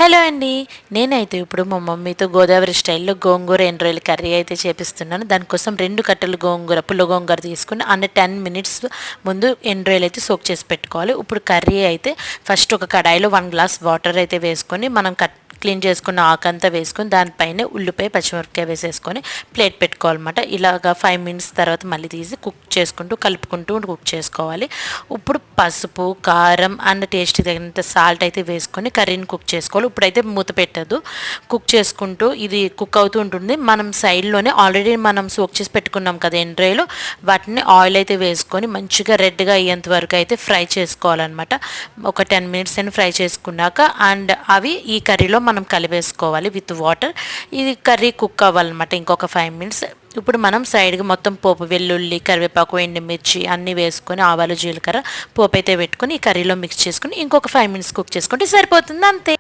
Hello అండి. నేనైతే ఇప్పుడు మా మమ్మీతో గోదావరి స్టైల్లో గోంగూర ఎండ్రాయిల్ కర్రీ అయితే చేపిస్తున్నాను. దానికోసం 2 కట్టలు గోంగూర, పుల్ల గోంగూర తీసుకుని 10 మినిట్స్ ముందు ఎండ్రాయిల్ అయితే సోక్ చేసి పెట్టుకోవాలి. ఇప్పుడు కర్రీ అయితే ఫస్ట్ ఒక కడాయిలో 1 గ్లాస్ వాటర్ అయితే వేసుకొని మనం క్లీన్ చేసుకున్న ఆకంతా వేసుకొని దానిపైన ఉల్లిపాయ పచ్చిమిరపకాయ వేసేసుకొని ప్లేట్ పెట్టుకోవాలన్నమాట. ఇలాగా 5 మినిట్స్ తర్వాత మళ్ళీ తీసి కలుపుకుంటూ కుక్ చేసుకోవాలి. ఇప్పుడు పసుపు, కారం అండ్ టేస్ట్ తగినంత సాల్ట్ అయితే వేసుకొని కర్రీని కుక్ చేసుకోవాలి. ఇప్పుడైతే మూత పెట్టద్దు, కుక్ చేసుకుంటూ ఇది కుక్ అవుతూ ఉంటుంది. మనం సైడ్లోనే ఆల్రెడీ మనం సోక్ చేసి పెట్టుకున్నాం కదా ఎండ్రాయిలు, వాటిని ఆయిల్ అయితే వేసుకొని మంచిగా రెడ్గా అయ్యేంత వరకు అయితే ఫ్రై చేసుకోవాలన్నమాట. ఒక 10 మినిట్స్ అని ఫ్రై చేసుకున్నాక అండ్ అవి ఈ కర్రీలో మనం కలిపేసుకోవాలి విత్ వాటర్. ఇది కర్రీ కుక్ అవ్వాలన్నమాట ఇంకొక 5 మినిట్స్. ఇప్పుడు మనం సైడ్కి మొత్తం పోపు, వెల్లుల్లి, కరివేపాకు, ఎండుమిర్చి అన్నీ వేసుకొని ఆవాలు, జీలకర్ర పోపు అయితే పెట్టుకొని ఈ కర్రీలో మిక్స్ చేసుకొని ఇంకొక 5 మినిట్స్ కుక్ చేసుకుంటే సరిపోతుంది, అంతే.